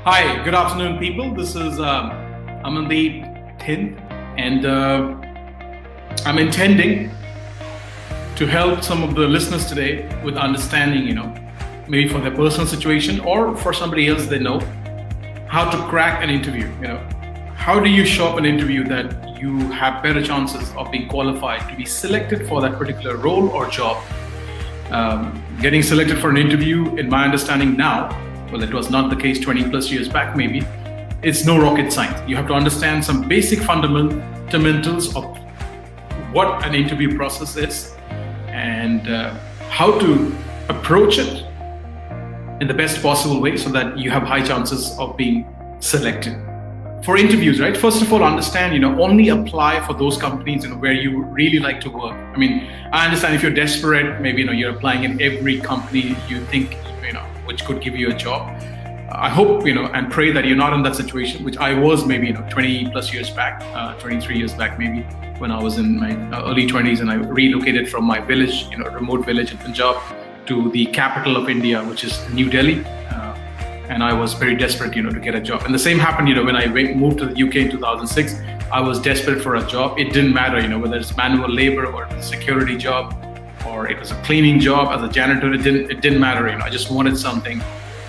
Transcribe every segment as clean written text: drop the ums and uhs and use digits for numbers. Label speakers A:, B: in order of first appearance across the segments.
A: Hi, good afternoon, people. This is AManDeep Thind, and I'm intending to help some of the listeners today with understanding, maybe for their personal situation or for somebody else they know, how to crack an interview. How do you show up an interview that you have better chances of being qualified to be selected for that particular role or job? Getting selected for an interview, in my understanding now, well, it was not the case 20 plus years back, maybe. It's no rocket science. You have to understand some basic fundamentals of what an interview process is and how to approach it in the best possible way so that you have high chances of being selected. For interviews, right? First of all, understand, only apply for those companies, where you really like to work. I mean, I understand if you're desperate, maybe, you're applying in every company you think, which could give you a job. I hope, and pray that you're not in that situation, which I was maybe, 20 plus years back, 23 years back, maybe, when I was in my early 20s and I relocated from my village, remote village in Punjab to the capital of India, which is New Delhi. And I was very desperate, to get a job. And the same happened, when I moved to the UK in 2006, I was desperate for a job. It didn't matter, whether it's manual labor or a security job, or it was a cleaning job as a janitor. It didn't matter. I just wanted something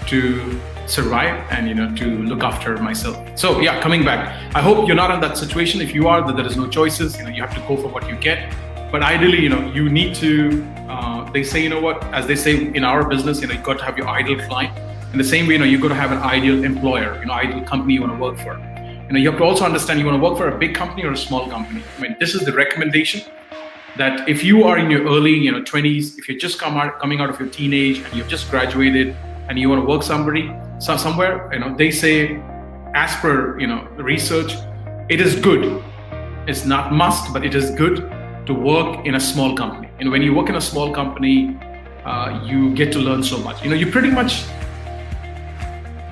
A: to survive and, to look after myself. So yeah, coming back, I hope you're not in that situation. If you are, that there is no choices. You have to go for what you get. But ideally, you need to, they say, as they say in our business, you got to have your ideal client. In the same way, you got to have an ideal employer, ideal company you want to work for. You have to also understand you want to work for a big company or a small company. I mean, this is the recommendation that if you are in your early, 20s, if you're just coming out of your teenage and you've just graduated and you want to work somewhere, they say, as per, research, it is good. It's not must, but it is good to work in a small company. When you work in a small company, you get to learn so much. You pretty much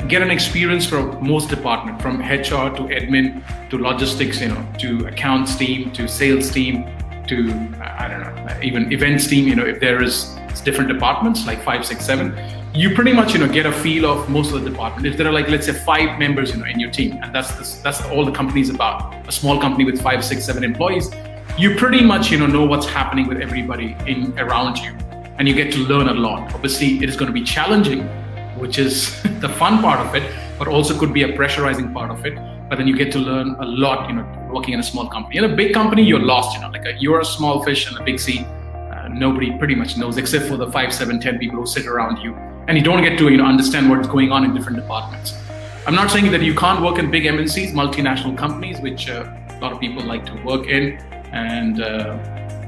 A: get an experience from most departments, from HR to admin to logistics, to accounts team, to sales team, to, I don't know, even events team, if there is different departments, like 5, 6, 7, you pretty much, get a feel of most of the department. If there are let's say 5 members, in your team, and that's all the company's about, a small company with 5, 6, 7 employees, you pretty much, know what's happening with everybody around you, and you get to learn a lot. Obviously, it is going to be challenging, which is the fun part of it, but also could be a pressurizing part of it. But then you get to learn a lot, working in a small company. In a big company, you're lost, you're a small fish in a big sea. Nobody pretty much knows except for the 5, 7, 10 people who sit around you. And you don't get to, understand what's going on in different departments. I'm not saying that you can't work in big MNCs, multinational companies, which a lot of people like to work in. And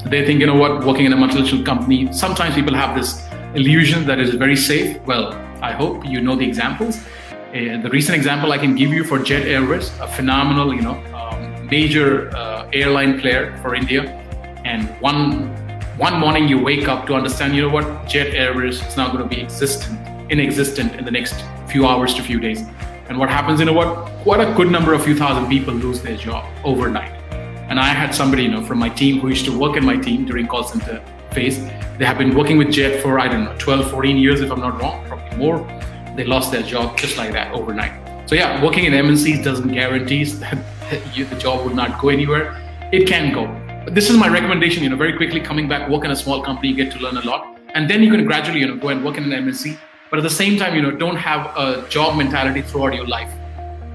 A: they think, working in a multinational company, sometimes people have this illusion that it is very safe. Well, I hope you know the examples. The recent example I can give you for Jet Airways, a phenomenal, major airline player for India. And one morning you wake up to understand, Jet Airways is now going to be inexistent in the next few hours to few days. And what happens, quite a good number of few thousand people lose their job overnight. And I had somebody, from my team who used to work in my team during call center phase. They have been working with Jet for, 12, 14 years, if I'm not wrong, probably more. They lost their job just like that overnight. So yeah, working in MNCs doesn't guarantee that the job would not go anywhere. It can go. But this is my recommendation, very quickly coming back, work in a small company, you get to learn a lot. And then you can gradually, go and work in an MNC. But at the same time, don't have a job mentality throughout your life.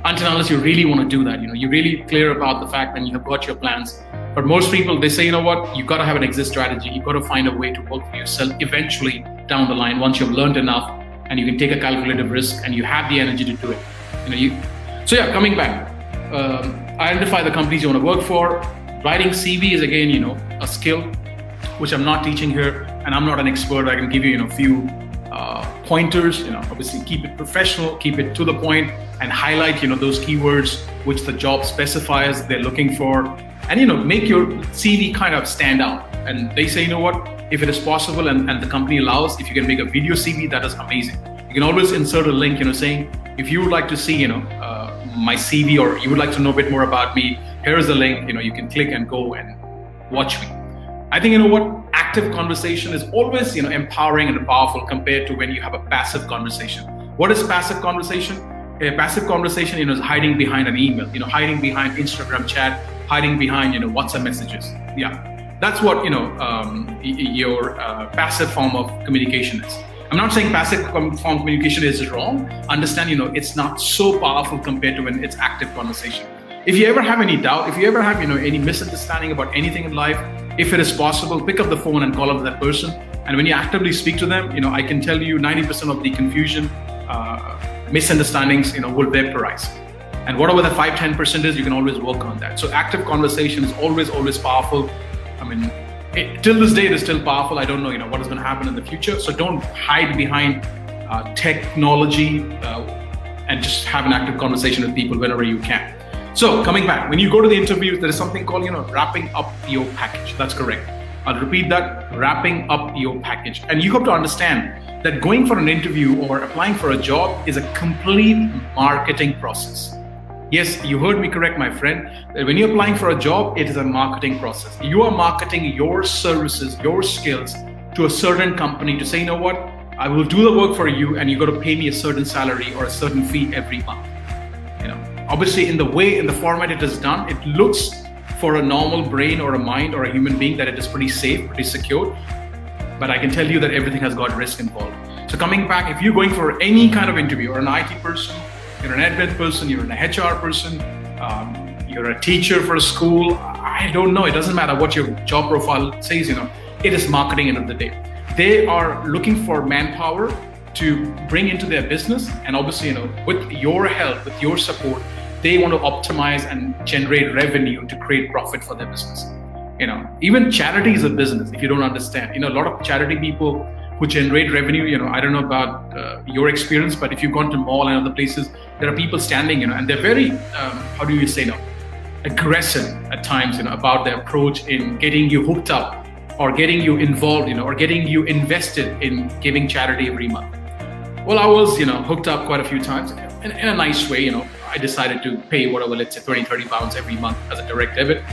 A: Until unless you really want to do that, you're really clear about the fact and you have got your plans. But most people, they say, you got to have an exit strategy. You got to find a way to work for yourself eventually down the line once you've learned enough and you can take a calculated risk and you have the energy to do it. So yeah, coming back, identify the companies you want to work for. Writing CV is again, a skill which I'm not teaching here, and I'm not an expert. I can give you, a few pointers. Obviously keep it professional, keep it to the point, and highlight, those keywords which the job specifies they're looking for. And make your CV kind of stand out. And they say, if it is possible and the company allows, if you can make a video CV, that is amazing. You can always insert a link, saying, if you would like to see, my CV, or you would like to know a bit more about me, here's the link, you can click and go and watch me. I think, active conversation is always, empowering and powerful compared to when you have a passive conversation. What is passive conversation? A passive conversation, is hiding behind an email, hiding behind Instagram chat, hiding behind, WhatsApp messages. Yeah, that's what, your passive form of communication is. I'm not saying passive form communication is wrong. Understand, it's not so powerful compared to when it's active conversation. If you ever have any doubt, if you ever have, any misunderstanding about anything in life, if it is possible, pick up the phone and call up that person. And when you actively speak to them, I can tell you 90% of the confusion, misunderstandings, will vaporize. And whatever the 5-10% is, you can always work on that. So active conversation is always powerful. I mean, till this day, it is still powerful. I don't know, what is going to happen in the future. So don't hide behind technology and just have an active conversation with people whenever you can. So coming back, when you go to the interview, there is something called, wrapping up your package. That's correct. I'll repeat that, wrapping up your package. And you have to understand that going for an interview or applying for a job is a complete marketing process. Yes, you heard me correct, my friend. That when you're applying for a job, it is a marketing process. You are marketing your services, your skills to a certain company to say, you know what, I will do the work for you and you got to pay me a certain salary or a certain fee every month. Obviously, in the format it is done, it looks for a normal brain or a mind or a human being that it is pretty safe, pretty secure. But I can tell you that everything has got risk involved. So coming back, if you're going for any kind of interview, or an IT person, you're an admin person, you're an HR person, you're a teacher for a school, I don't know, it doesn't matter what your job profile says, it is marketing end of the day. They are looking for manpower to bring into their business, and obviously, with your help, with your support, they want to optimize and generate revenue to create profit for their business. Even charity is a business, if you don't understand. A lot of charity people who generate revenue, I don't know about your experience, but if you've gone to mall and other places, there are people standing, and they're very, how do you say, aggressive at times, about their approach in getting you hooked up or getting you involved, or getting you invested in giving charity every month. Well, I was, hooked up quite a few times in a nice way. I decided to pay whatever, let's say 20, 30 pounds every month as a direct debit.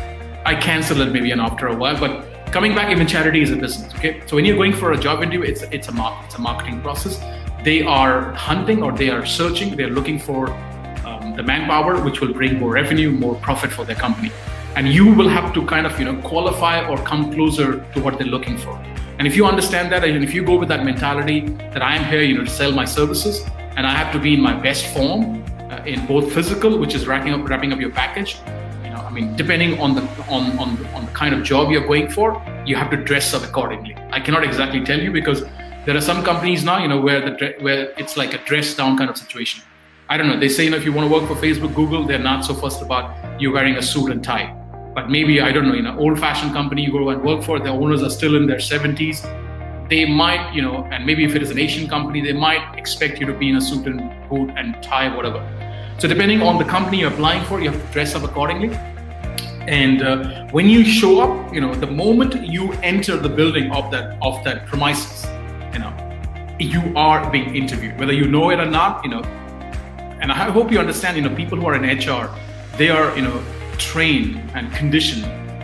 A: I canceled it maybe after a while, but coming back, even charity is a business, okay? So when you're going for a job interview, it's a marketing process. They are hunting or they are searching, they're looking for the manpower, which will bring more revenue, more profit for their company. And you will have to kind of, qualify or come closer to what they're looking for. And if you understand that, and if you go with that mentality that I am here, to sell my services, and I have to be in my best form in both physical, which is wrapping up your package. Depending on the kind of job you're going for, you have to dress up accordingly. I cannot exactly tell you because there are some companies now, where it's like a dress down kind of situation. I don't know. They say, if you want to work for Facebook, Google, they're not so fussed about you wearing a suit and tie. But maybe, I don't know, old-fashioned company you go and work for, the owners are still in their 70s. They might, and maybe if it is an Asian company, they might expect you to be in a suit and boot and tie, whatever. So depending on the company you're applying for, you have to dress up accordingly. And when you show up, the moment you enter the building of that premises, you are being interviewed, whether you know it or not, And I hope you understand, people who are in HR, they are, trained and conditioned.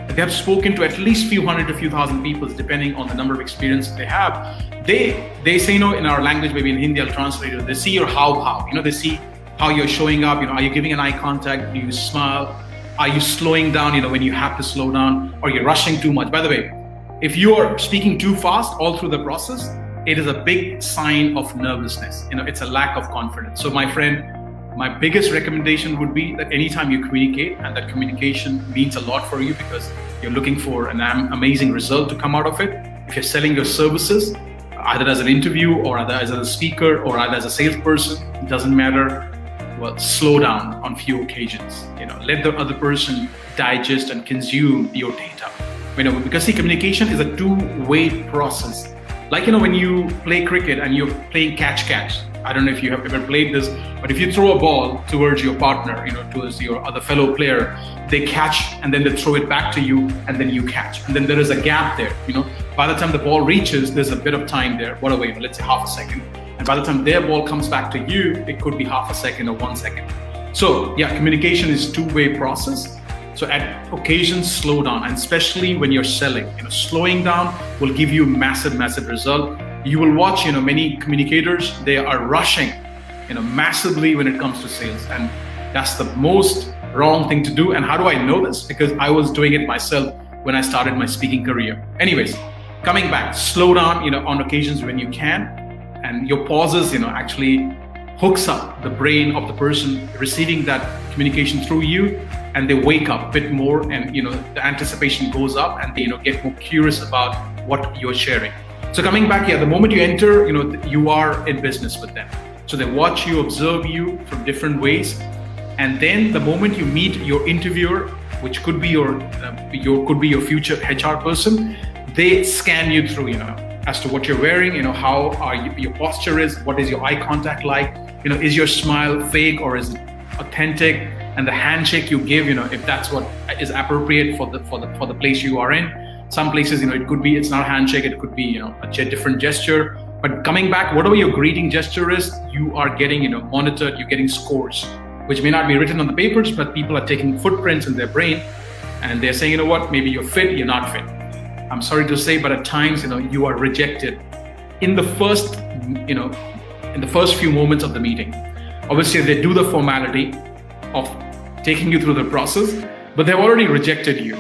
A: They have spoken to at least few hundred to few thousand people, depending on the number of experience they have. They say, in our language, maybe in Hindi, I'll translate it. They see your how. They see how you're showing up. Are you giving an eye contact? Do you smile? Are you slowing down, when you have to slow down? Or you're rushing too much? By the way, if you are speaking too fast all through the process, it is a big sign of nervousness. It's a lack of confidence. So my friend, my biggest recommendation would be that anytime you communicate, and that communication means a lot for you because you're looking for an amazing result to come out of it. If you're selling your services, either as an interview or either as a speaker or either as a salesperson, it doesn't matter. Well, slow down on few occasions. Let the other person digest and consume your data. Because see, communication is a two-way process. Like, when you play cricket and you're playing catch. I don't know if you have ever played this, but if you throw a ball towards your partner, towards your other fellow player, they catch and then they throw it back to you and then you catch. And then there is a gap there, By the time the ball reaches, there's a bit of time there, whatever, let's say half a second. And by the time their ball comes back to you, it could be half a second or 1 second. So yeah, communication is a two-way process. So at occasions, slow down, and especially when you're selling, slowing down will give you massive result. You will watch, many communicators, they are rushing massively when it comes to sales. And that's the most wrong thing to do. And how do I know this? Because I was doing it myself when I started my speaking career. Anyways, coming back, slow down, on occasions when you can, and your pauses, actually hooks up the brain of the person receiving that communication through you, and they wake up a bit more, and the anticipation goes up, and they get more curious about what you're sharing. So coming back here, the moment you enter, you are in business with them. So they watch you, observe you from different ways, and then the moment you meet your interviewer, which could be your future HR person, they scan you through, as to what you're wearing, how your posture is, what is your eye contact like, is your smile fake or is it authentic, and the handshake you give, if that's what is appropriate for the place you are in. Some places, it's not a handshake, it could be, a different gesture. But coming back, whatever your greeting gesture is, you are getting, monitored, you're getting scores, which may not be written on the papers, but people are taking footprints in their brain, and they're saying, maybe you're fit, you're not fit. I'm sorry to say, but at times, you are rejected in the first, in the first few moments of the meeting. Obviously, they do the formality of taking you through the process, but they've already rejected you,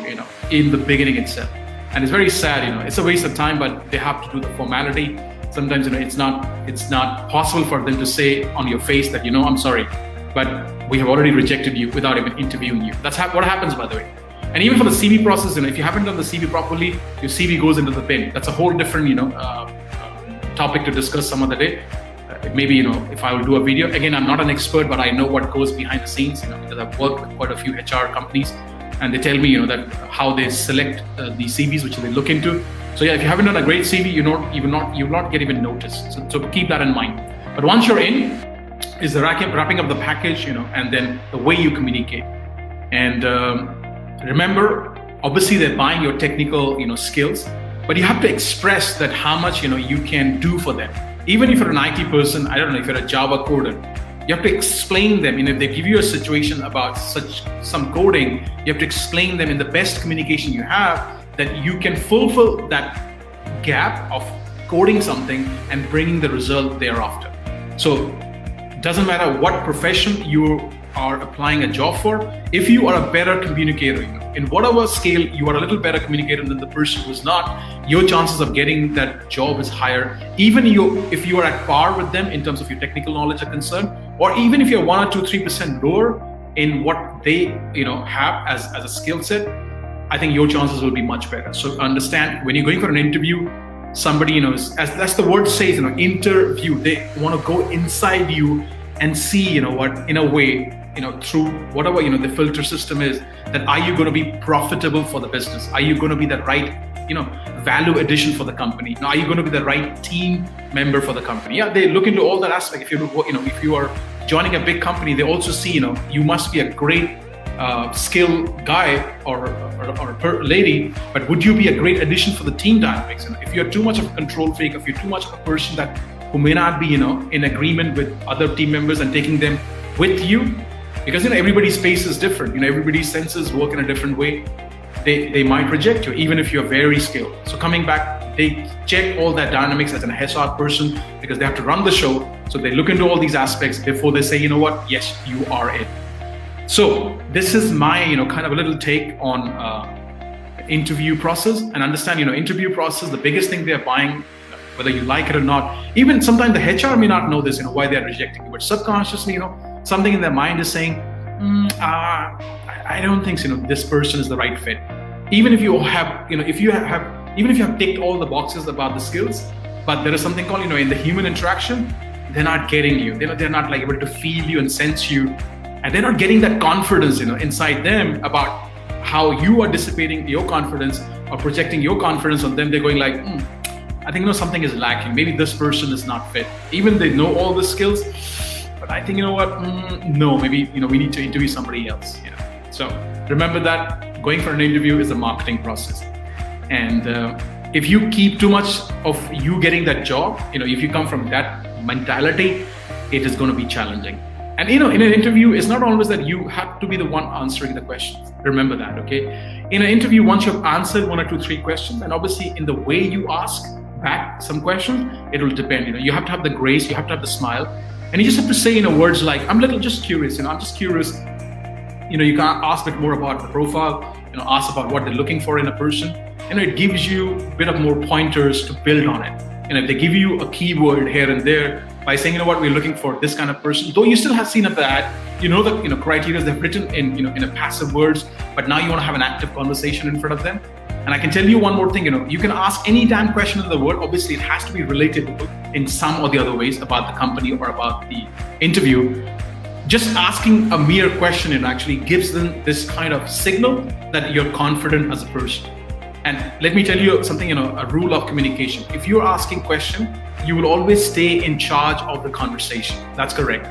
A: in the beginning itself. And it's very sad, it's a waste of time, but they have to do the formality. Sometimes, it's not possible for them to say on your face that, I'm sorry, but we have already rejected you without even interviewing you. That's what happens, by the way. And even for the CV process, if you haven't done the CV properly, your CV goes into the bin. That's a whole different, topic to discuss some other day. Maybe, if I will do a video. Again, I'm not an expert, but I know what goes behind the scenes, because I've worked with quite a few HR companies, and they tell me, that how they select the CVs, which they look into. So yeah, if you haven't done a great CV, you will not get even noticed. So keep that in mind. But once you're in, is the wrapping up the package, and then the way you communicate. And remember, obviously they're buying your technical, skills, but you have to express that how much, you can do for them. Even if you're an IT person, I don't know, if you're a Java coder, you have to explain them. If they give you a situation about some coding, you have to explain them in the best communication you have that you can fulfill that gap of coding something and bringing the result thereafter. So it doesn't matter what profession you are applying a job for, if you are a better communicator, in whatever scale you are a little better communicator than the person who's not, your chances of getting that job is higher. Even if you are at par with them in terms of your technical knowledge are concerned, or even if you're 1 or 2, 3% lower in what they have as a skill set, I think your chances will be much better. So understand, when you're going for an interview, somebody, as that's the word says, interview, they want to go inside you and see, what, in a way, through whatever, the filter system is, that are you going to be profitable for the business? Are you going to be the right, value addition for the company? Now, are you going to be the right team member for the company? Yeah, they look into all that aspect. If you are joining a big company, they also see, you must be a great skill guy or lady, but would you be a great addition for the team dynamics? If you're too much of a control freak, if you're too much of a person who may not be, in agreement with other team members and taking them with you, because everybody's pace is different. Everybody's senses work in a different way. They might reject you, even if you're very skilled. So coming back, they check all that dynamics as an HR person, because they have to run the show. So they look into all these aspects before they say, what, yes, you are it. So this is my, kind of a little take on interview process. And understand, interview process, the biggest thing they're buying, whether you like it or not. Even sometimes the HR may not know this, why they're rejecting you, but subconsciously, something in their mind is saying, I don't think this person is the right fit. Even if you have, if you have ticked all the boxes about the skills, but there is something called, in the human interaction, they're not getting you. They're not like able to feel you and sense you, and they're not getting that confidence, inside them about how you are dissipating your confidence or projecting your confidence on them. They're going like, I think something is lacking. Maybe this person is not fit. Even they know all the skills, but I think no, maybe we need to interview somebody else. So remember that going for an interview is a marketing process, and if you keep too much of you getting that job, if you come from that mentality, it is going to be challenging. And in an interview, it's not always that you have to be the one answering the questions. Remember that, okay? In an interview, once you've answered 1 or 2, 3 questions, and obviously in the way you ask back some questions, it will depend. You have to have the grace, you have to have the smile, And you just have to say, words like, I'm little just curious, I'm just curious. You can ask a bit more about the profile, ask about what they're looking for in a person. It gives you a bit of more pointers to build on it. If they give you a keyword here and there by saying, what, we're looking for this kind of person, though you still have seen of that, the criteria they've written in a passive words, but now you want to have an active conversation in front of them. And I can tell you one more thing, you can ask any damn question in the world. Obviously, it has to be related in some or the other ways about the company or about the interview. Just asking a mere question, actually gives them this kind of signal that you're confident as a person. And let me tell you something, a rule of communication. If you're asking question, you will always stay in charge of the conversation. That's correct.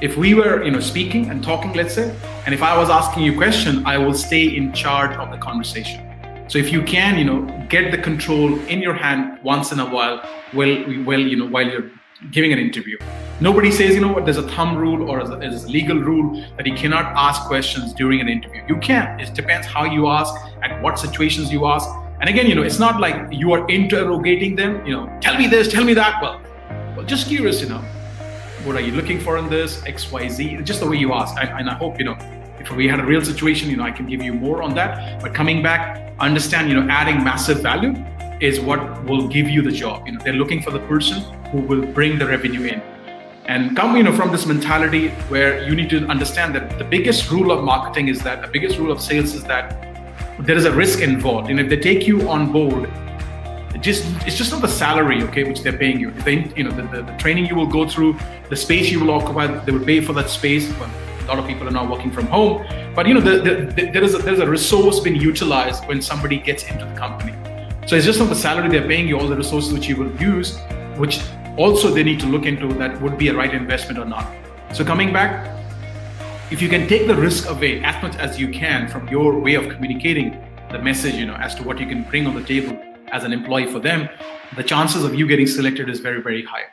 A: If we were, speaking and talking, let's say, and if I was asking you a question, I will stay in charge of the conversation. So if you can, get the control in your hand once in a while, while you're giving an interview. Nobody says, there's a thumb rule or there's a legal rule that you cannot ask questions during an interview. You can. It depends how you ask, at what situations you ask. And again, it's not like you are interrogating them, tell me this, tell me that. Well, just curious, what are you looking for in this, X, Y, Z, just the way you ask. And I hope, if we had a real situation, I can give you more on that. But coming back, understand, adding massive value is what will give you the job. They're looking for the person who will bring the revenue in. And come, from this mentality where you need to understand that the biggest rule of marketing is that, the biggest rule of sales is that there is a risk involved. And if they take you on board, it's just not the salary, okay, which they're paying you. The training you will go through, the space you will occupy, they will pay for that space. Well, a lot of people are now working from home, but there's a resource being utilized when somebody gets into the company. So it's just not the salary they're paying you, all the resources which you will use, which also they need to look into that would be a right investment or not. So coming back, if you can take the risk away as much as you can from your way of communicating the message, as to what you can bring on the table as an employee for them, the chances of you getting selected is very, very high.